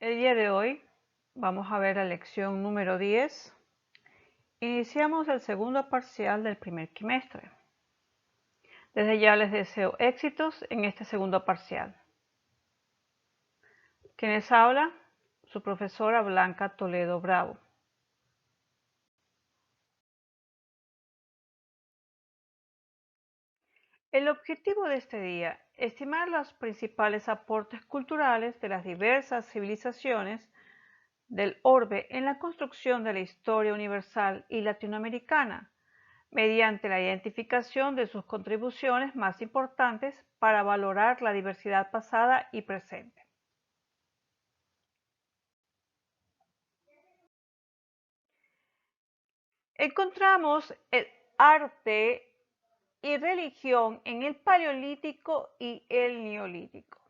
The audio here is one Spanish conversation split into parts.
El día de hoy vamos a ver la lección número 10. Iniciamos el segundo parcial del primer trimestre. Desde ya les deseo éxitos en este segundo parcial. Quienes habla, su profesora Blanca Toledo Bravo. El objetivo de este día, estimar los principales aportes culturales de las diversas civilizaciones del orbe en la construcción de la historia universal y latinoamericana, mediante la identificación de sus contribuciones más importantes para valorar la diversidad pasada y presente. Encontramos el arte y religión en el Paleolítico y el Neolítico.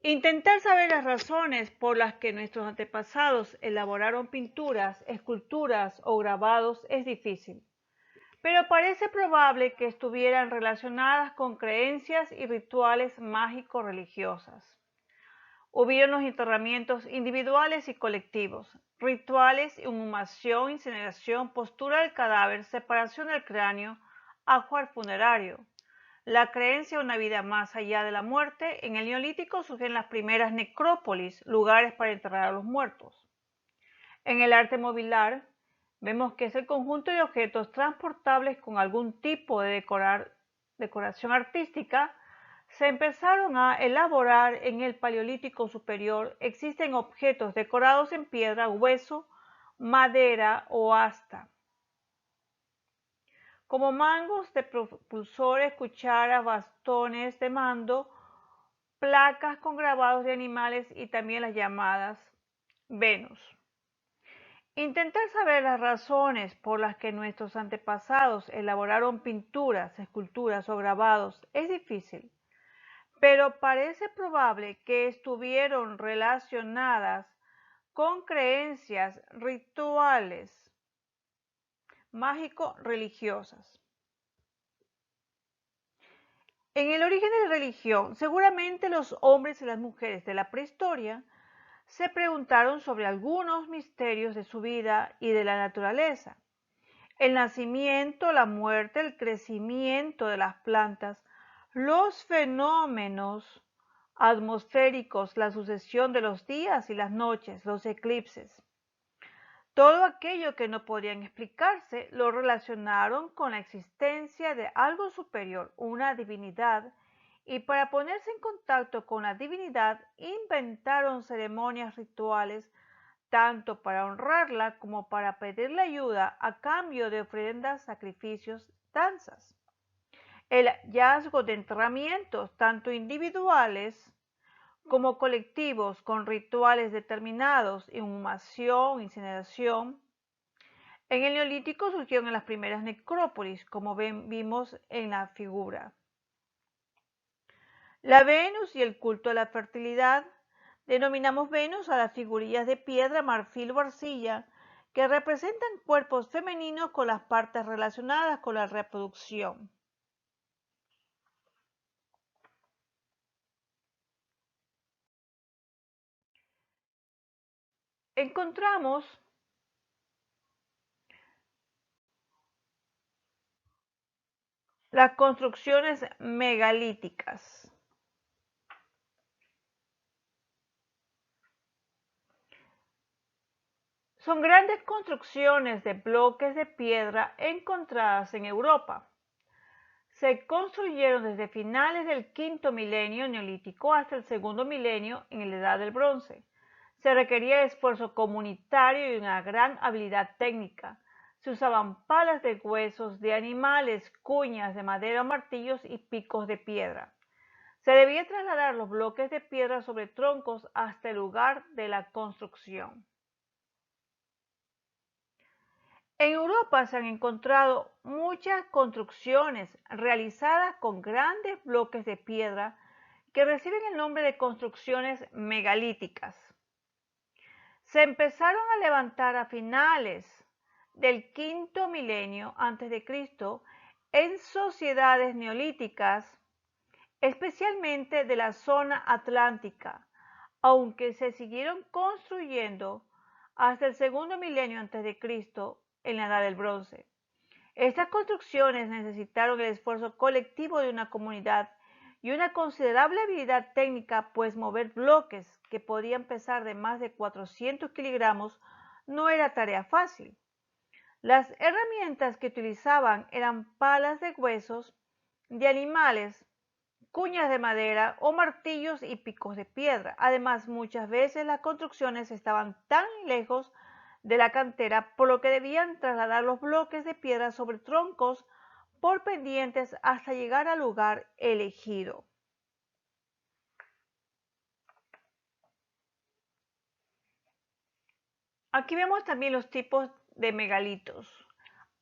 Intentar saber las razones por las que nuestros antepasados elaboraron pinturas, esculturas o grabados es difícil, pero parece probable que estuvieran relacionadas con creencias y rituales mágico-religiosas. Hubieron los enterramientos individuales y colectivos, rituales, inhumación, incineración, postura del cadáver, separación del cráneo, ajuar funerario. La creencia en una vida más allá de la muerte. En el Neolítico surgen las primeras necrópolis, lugares para enterrar a los muertos. En el arte mobiliar, vemos que es el conjunto de objetos transportables con algún tipo de decoración artística. Se empezaron a elaborar en el Paleolítico superior. Existen objetos decorados en piedra, hueso, madera o asta, como mangos de propulsores, cucharas, bastones de mando, placas con grabados de animales y también las llamadas Venus. Intentar saber las razones por las que nuestros antepasados elaboraron pinturas, esculturas o grabados es difícil, pero parece probable que estuvieron relacionadas con creencias rituales mágico-religiosas. En el origen de la religión, seguramente los hombres y las mujeres de la prehistoria se preguntaron sobre algunos misterios de su vida y de la naturaleza. El nacimiento, la muerte, el crecimiento de las plantas, los fenómenos atmosféricos, la sucesión de los días y las noches, los eclipses. Todo aquello que no podían explicarse lo relacionaron con la existencia de algo superior, una divinidad, y para ponerse en contacto con la divinidad inventaron ceremonias rituales tanto para honrarla como para pedirle ayuda a cambio de ofrendas, sacrificios, danzas. El hallazgo de enterramientos, tanto individuales como colectivos con rituales determinados, inhumación, incineración. En el Neolítico surgieron las primeras necrópolis, como vimos en la figura. La Venus y el culto a la fertilidad. Denominamos Venus a las figurillas de piedra, marfil o arcilla que representan cuerpos femeninos con las partes relacionadas con la reproducción. Encontramos las construcciones megalíticas. Son grandes construcciones de bloques de piedra encontradas en Europa. Se construyeron desde finales del quinto milenio neolítico hasta el segundo milenio en la Edad del Bronce. Se requería esfuerzo comunitario y una gran habilidad técnica. Se usaban palas de huesos de animales, cuñas de madera o martillos y picos de piedra. Se debía trasladar los bloques de piedra sobre troncos hasta el lugar de la construcción. En Europa se han encontrado muchas construcciones realizadas con grandes bloques de piedra que reciben el nombre de construcciones megalíticas. Se empezaron a levantar a finales del quinto milenio a.C. en sociedades neolíticas, especialmente de la zona atlántica, aunque se siguieron construyendo hasta el segundo milenio antes de Cristo en la Edad del Bronce. Estas construcciones necesitaron el esfuerzo colectivo de una comunidad y una considerable habilidad técnica, pues mover bloques que podían pesar de más de 400 kilogramos no era tarea fácil. Las herramientas que utilizaban eran palas de huesos de animales, cuñas de madera o martillos y picos de piedra. Además, muchas veces las construcciones estaban tan lejos de la cantera, por lo que debían trasladar los bloques de piedra sobre troncos por pendientes hasta llegar al lugar elegido. Aquí vemos también los tipos de megalitos.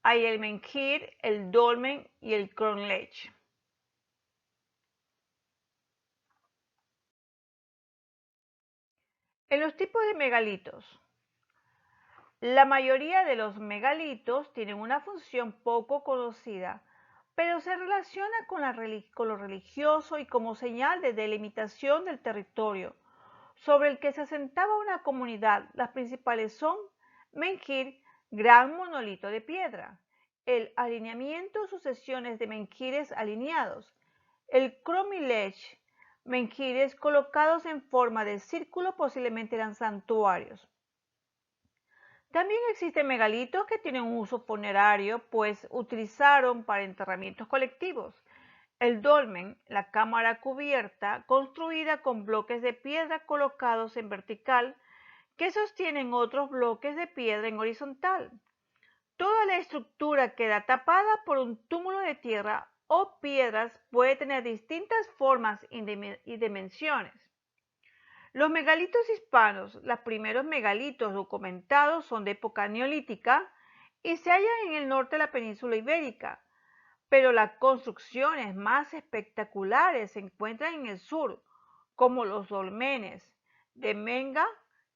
Hay el menhir, el dolmen y el cronlech. En los tipos de megalitos, la mayoría de los megalitos tienen una función poco conocida, pero se relaciona con lo religioso y como señal de delimitación del territorio sobre el que se asentaba una comunidad. Las principales son menhir, gran monolito de piedra; el alineamiento o sucesiones de menhires alineados; el cronlech, menhires colocados en forma de círculo, posiblemente eran santuarios. También existen megalitos que tienen un uso funerario, pues utilizaron para enterramientos colectivos. El dolmen, la cámara cubierta, construida con bloques de piedra colocados en vertical que sostienen otros bloques de piedra en horizontal. Toda la estructura queda tapada por un túmulo de tierra o piedras, puede tener distintas formas y dimensiones. Los megalitos hispanos, los primeros megalitos documentados, son de época neolítica y se hallan en el norte de la península ibérica, pero las construcciones más espectaculares se encuentran en el sur, como los dolmenes de Menga,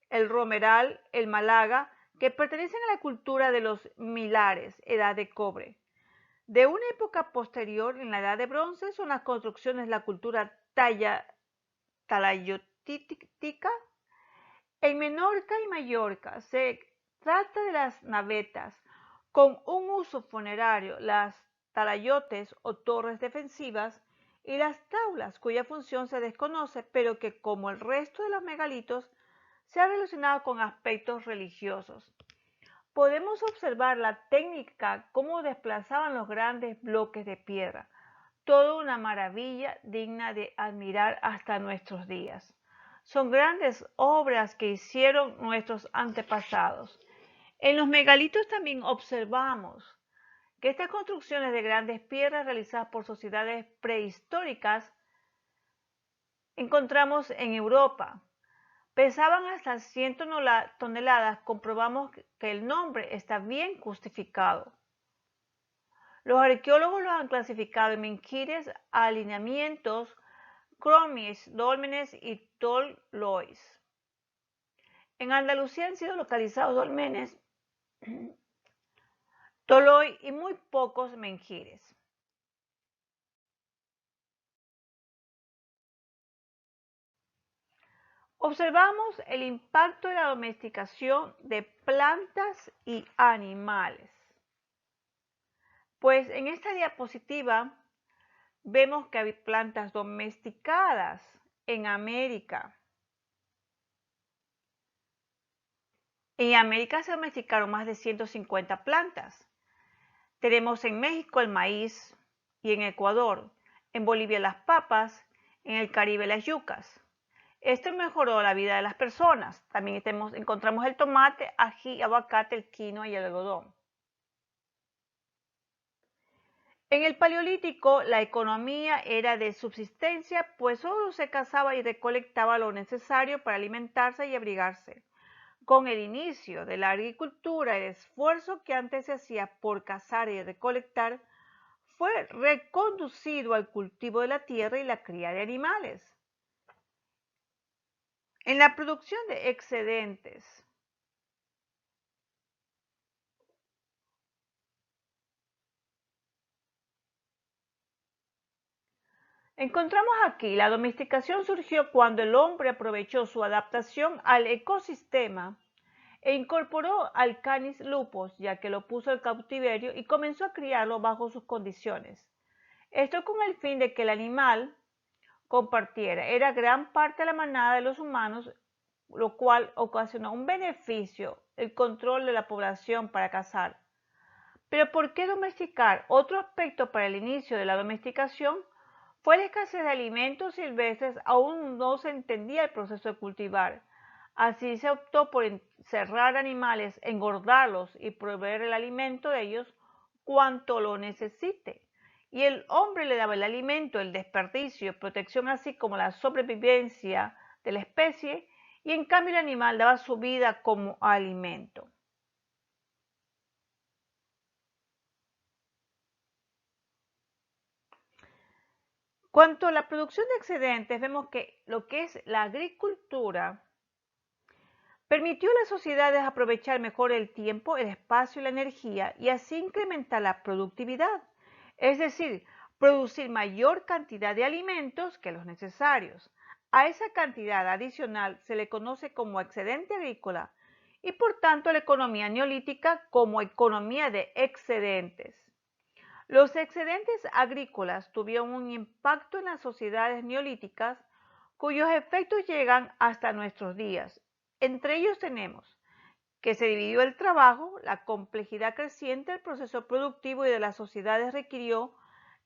el Romeral, el Málaga, que pertenecen a la cultura de los milares, edad de cobre. De una época posterior, en la edad de bronce, son las construcciones de la cultura talayotítica. En Menorca y Mallorca se trata de las navetas con un uso funerario, las talayotes o torres defensivas y las taulas, cuya función se desconoce, pero que, como el resto de los megalitos, se ha relacionado con aspectos religiosos. Podemos observar la técnica, cómo desplazaban los grandes bloques de piedra. Toda una maravilla digna de admirar hasta nuestros días. Son grandes obras que hicieron nuestros antepasados. En los megalitos también observamos que estas construcciones de grandes piedras realizadas por sociedades prehistóricas encontramos en Europa. Pesaban hasta 100 toneladas. Comprobamos que el nombre está bien justificado. Los arqueólogos los han clasificado en menhires, alineamientos, cromis, dólmenes y tollois. En Andalucía han sido localizados dólmenes, toloi y muy pocos menhires. Observamos el impacto de la domesticación de plantas y animales. Pues en esta diapositiva vemos que hay plantas domesticadas en América. En América se domesticaron más de 150 plantas. Tenemos en México el maíz y en Ecuador, en Bolivia las papas, en el Caribe las yucas. Esto mejoró la vida de las personas. También encontramos el tomate, ají, aguacate, el quinoa y el algodón. En el Paleolítico, la economía era de subsistencia, pues solo se cazaba y recolectaba lo necesario para alimentarse y abrigarse. Con el inicio de la agricultura, el esfuerzo que antes se hacía por cazar y recolectar fue reconducido al cultivo de la tierra y la cría de animales. En la producción de excedentes, Encontramos aquí, la domesticación surgió cuando el hombre aprovechó su adaptación al ecosistema e incorporó al Canis lupus, ya que lo puso en cautiverio y comenzó a criarlo bajo sus condiciones. Esto con el fin de que el animal compartiera. Era gran parte de la manada de los humanos, lo cual ocasionó un beneficio, el control de la población para cazar. Pero ¿por qué domesticar? Otro aspecto para el inicio de la domesticación fue la escasez de alimentos silvestres, aún no se entendía el proceso de cultivar. Así se optó por encerrar animales, engordarlos y proveer el alimento de ellos cuanto lo necesite. Y el hombre le daba el alimento, el desperdicio, protección, así como la sobrevivencia de la especie, y en cambio el animal daba su vida como alimento. Cuanto a la producción de excedentes, vemos que lo que es la agricultura permitió a las sociedades aprovechar mejor el tiempo, el espacio y la energía y así incrementar la productividad, es decir, producir mayor cantidad de alimentos que los necesarios. A esa cantidad adicional se le conoce como excedente agrícola y por tanto la economía neolítica como economía de excedentes. Los excedentes agrícolas tuvieron un impacto en las sociedades neolíticas cuyos efectos llegan hasta nuestros días. Entre ellos tenemos que se dividió el trabajo, la complejidad creciente del proceso productivo y de las sociedades requirió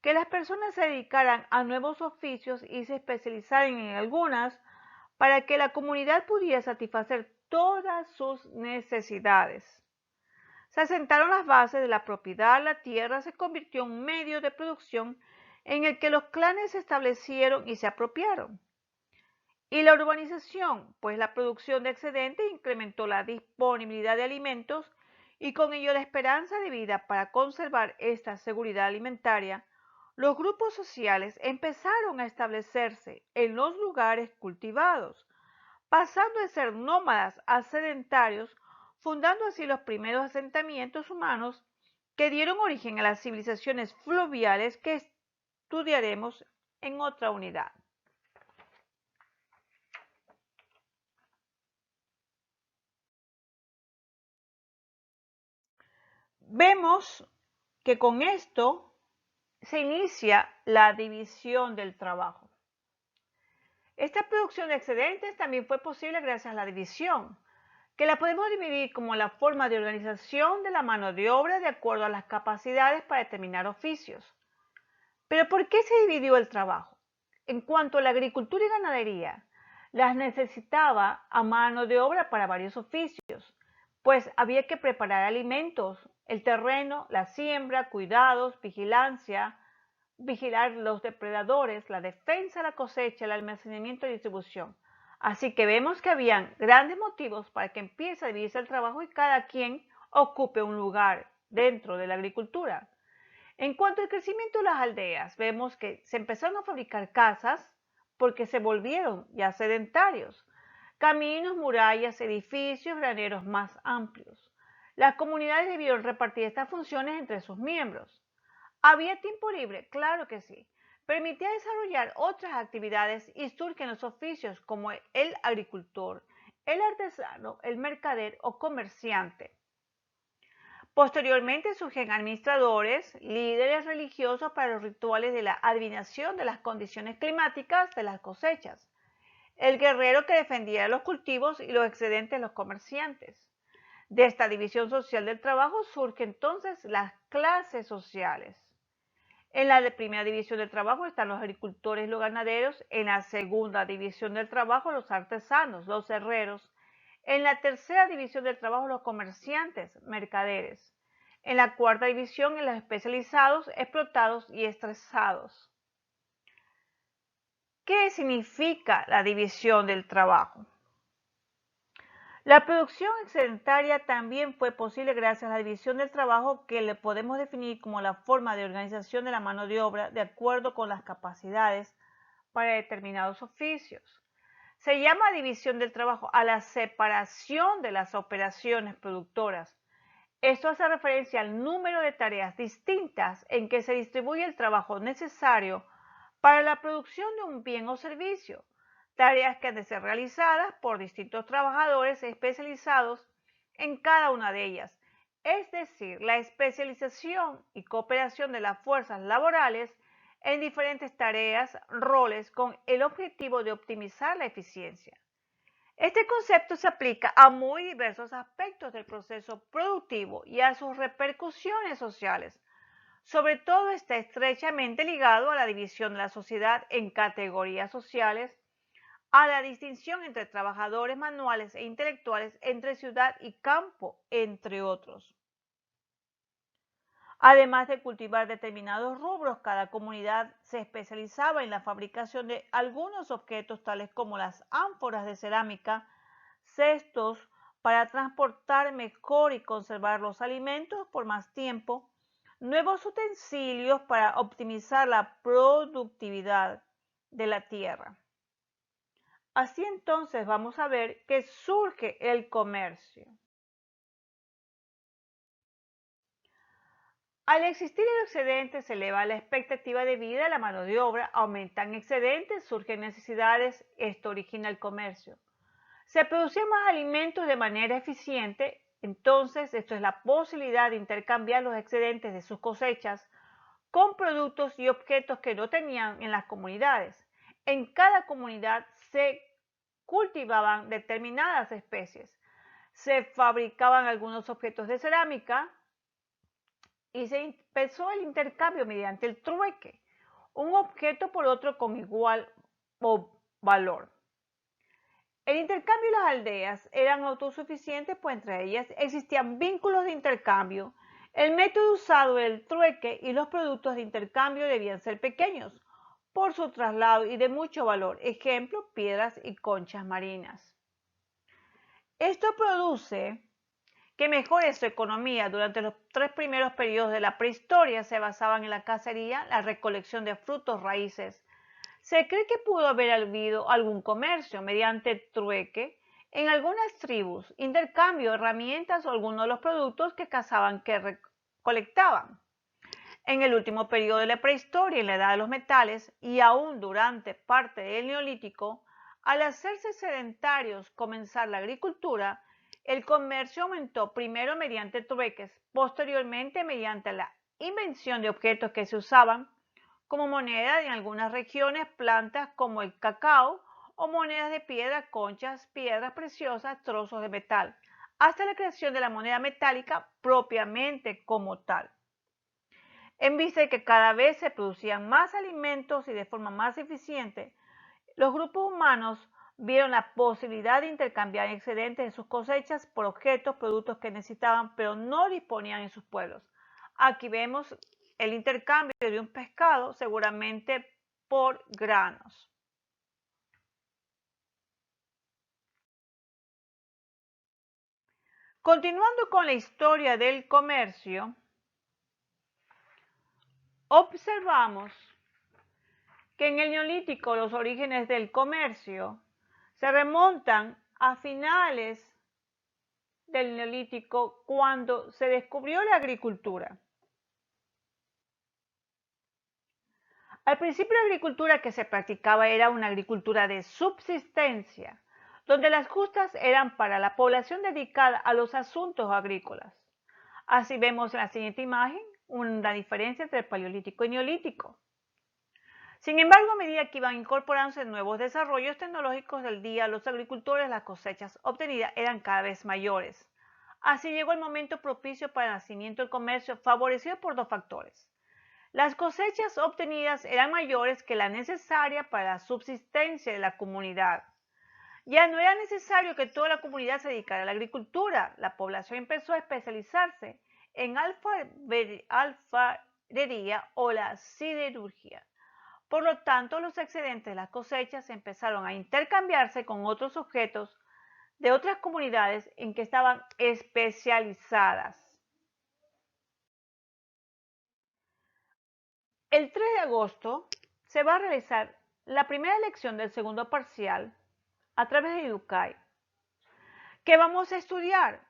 que las personas se dedicaran a nuevos oficios y se especializaran en algunas para que la comunidad pudiera satisfacer todas sus necesidades. Se asentaron las bases de la propiedad, la tierra se convirtió en un medio de producción en el que los clanes se establecieron y se apropiaron. Y la urbanización, pues la producción de excedentes incrementó la disponibilidad de alimentos y con ello la esperanza de vida para conservar esta seguridad alimentaria. Los grupos sociales empezaron a establecerse en los lugares cultivados, pasando de ser nómadas a sedentarios, fundando así los primeros asentamientos humanos que dieron origen a las civilizaciones fluviales que estudiaremos en otra unidad. Vemos que con esto se inicia la división del trabajo. Esta producción de excedentes también fue posible gracias a la división, que la podemos dividir como la forma de organización de la mano de obra de acuerdo a las capacidades para determinar oficios. Pero ¿por qué se dividió el trabajo? En cuanto a la agricultura y ganadería, las necesitaba a mano de obra para varios oficios, pues había que preparar alimentos, el terreno, la siembra, cuidados, vigilancia, vigilar los depredadores, la defensa, la cosecha, el almacenamiento y distribución. Así que vemos que habían grandes motivos para que empiece a dividirse el trabajo y cada quien ocupe un lugar dentro de la agricultura. En cuanto al crecimiento de las aldeas, vemos que se empezaron a fabricar casas porque se volvieron ya sedentarios, caminos, murallas, edificios, graneros más amplios. Las comunidades debieron repartir estas funciones entre sus miembros. ¿Había tiempo libre? Claro que sí. Permitía desarrollar otras actividades y surgen los oficios como el agricultor, el artesano, el mercader o comerciante. Posteriormente surgen administradores, líderes religiosos para los rituales de la adivinación de las condiciones climáticas de las cosechas, el guerrero que defendía los cultivos y los excedentes de los comerciantes. De esta división social del trabajo surgen entonces las clases sociales. En la primera división del trabajo están los agricultores y los ganaderos, en la segunda división del trabajo los artesanos, los herreros, en la tercera división del trabajo los comerciantes, mercaderes, en la cuarta división en los especializados, explotados y estresados. ¿Qué significa la división del trabajo? La producción excedentaria también fue posible gracias a la división del trabajo que le podemos definir como la forma de organización de la mano de obra de acuerdo con las capacidades para determinados oficios. Se llama división del trabajo a la separación de las operaciones productoras. Esto hace referencia al número de tareas distintas en que se distribuye el trabajo necesario para la producción de un bien o servicio, tareas que han de ser realizadas por distintos trabajadores especializados en cada una de ellas. Es decir, la especialización y cooperación de las fuerzas laborales en diferentes tareas, roles, con el objetivo de optimizar la eficiencia. Este concepto se aplica a muy diversos aspectos del proceso productivo y a sus repercusiones sociales. Sobre todo está estrechamente ligado a la división de la sociedad en categorías sociales, a la distinción entre trabajadores manuales e intelectuales, entre ciudad y campo, entre otros. Además de cultivar determinados rubros, cada comunidad se especializaba en la fabricación de algunos objetos tales como las ánforas de cerámica, cestos para transportar mejor y conservar los alimentos por más tiempo, nuevos utensilios para optimizar la productividad de la tierra. Así entonces vamos a ver que surge el comercio. Al existir el excedente se eleva la expectativa de vida de la mano de obra, aumentan excedentes, surgen necesidades, esto origina el comercio. Se producen más alimentos de manera eficiente, entonces esto es la posibilidad de intercambiar los excedentes de sus cosechas con productos y objetos que no tenían en las comunidades. En cada comunidad se cultivaban determinadas especies, se fabricaban algunos objetos de cerámica, y se empezó el intercambio mediante el trueque, un objeto por otro con igual valor. El intercambio y las aldeas eran autosuficientes, pues entre ellas existían vínculos de intercambio. El método usado era el trueque y los productos de intercambio debían ser pequeños por su traslado y de mucho valor, ejemplo, piedras y conchas marinas. Esto produce que mejore su economía. Durante los 3 primeros periodos de la prehistoria se basaban en la cacería, la recolección de frutos, raíces. Se cree que pudo haber habido algún comercio mediante trueque en algunas tribus, intercambio de herramientas o algunos de los productos que cazaban que recolectaban. En el último periodo de la prehistoria, en la edad de los metales y aún durante parte del neolítico, al hacerse sedentarios comenzar la agricultura, el comercio aumentó primero mediante trueques, posteriormente mediante la invención de objetos que se usaban como moneda en algunas regiones, plantas como el cacao o monedas de piedra, conchas, piedras preciosas, trozos de metal, hasta la creación de la moneda metálica propiamente como tal. En vista de que cada vez se producían más alimentos y de forma más eficiente, los grupos humanos vieron la posibilidad de intercambiar excedentes de sus cosechas por objetos, productos que necesitaban pero no disponían en sus pueblos. Aquí vemos el intercambio de un pescado, seguramente por granos. Continuando con la historia del comercio, observamos que en el Neolítico los orígenes del comercio se remontan a finales del Neolítico, cuando se descubrió la agricultura. Al principio la agricultura que se practicaba era una agricultura de subsistencia, donde las justas eran para la población dedicada a los asuntos agrícolas. Así vemos en la siguiente imagen una diferencia entre el Paleolítico y Neolítico. Sin embargo, a medida que iban incorporándose nuevos desarrollos tecnológicos del día, los agricultores, las cosechas obtenidas eran cada vez mayores. Así llegó el momento propicio para el nacimiento del comercio, favorecido por dos factores. Las cosechas obtenidas eran mayores que la necesaria para la subsistencia de la comunidad. Ya no era necesario que toda la comunidad se dedicara a la agricultura. La población empezó a especializarse en alfarería o la siderurgia. Por lo tanto, los excedentes de las cosechas empezaron a intercambiarse con otros objetos de otras comunidades en que estaban especializadas. El 3 de agosto se va a realizar la primera lección del segundo parcial a través de Educay. ¿Qué vamos a estudiar?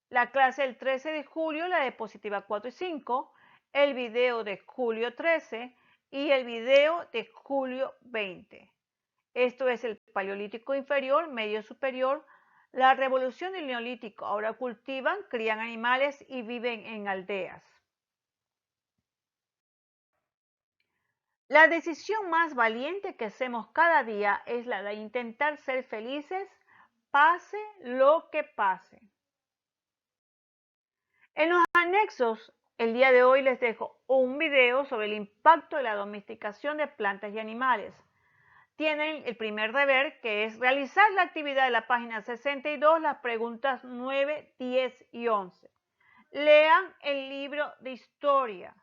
La clase del 13 de julio, la diapositiva 4 y 5, el video de julio 13, y el video de julio 20. Esto es el Paleolítico inferior, medio superior, la revolución del Neolítico. Ahora cultivan, crían animales y viven en aldeas. La decisión más valiente que hacemos cada día es la de intentar ser felices, pase lo que pase. En los anexos, el día de hoy les dejo un video sobre el impacto de la domesticación de plantas y animales. Tienen el primer deber, que es realizar la actividad de la página 62, las preguntas 9, 10 y 11. Lean el libro de historia.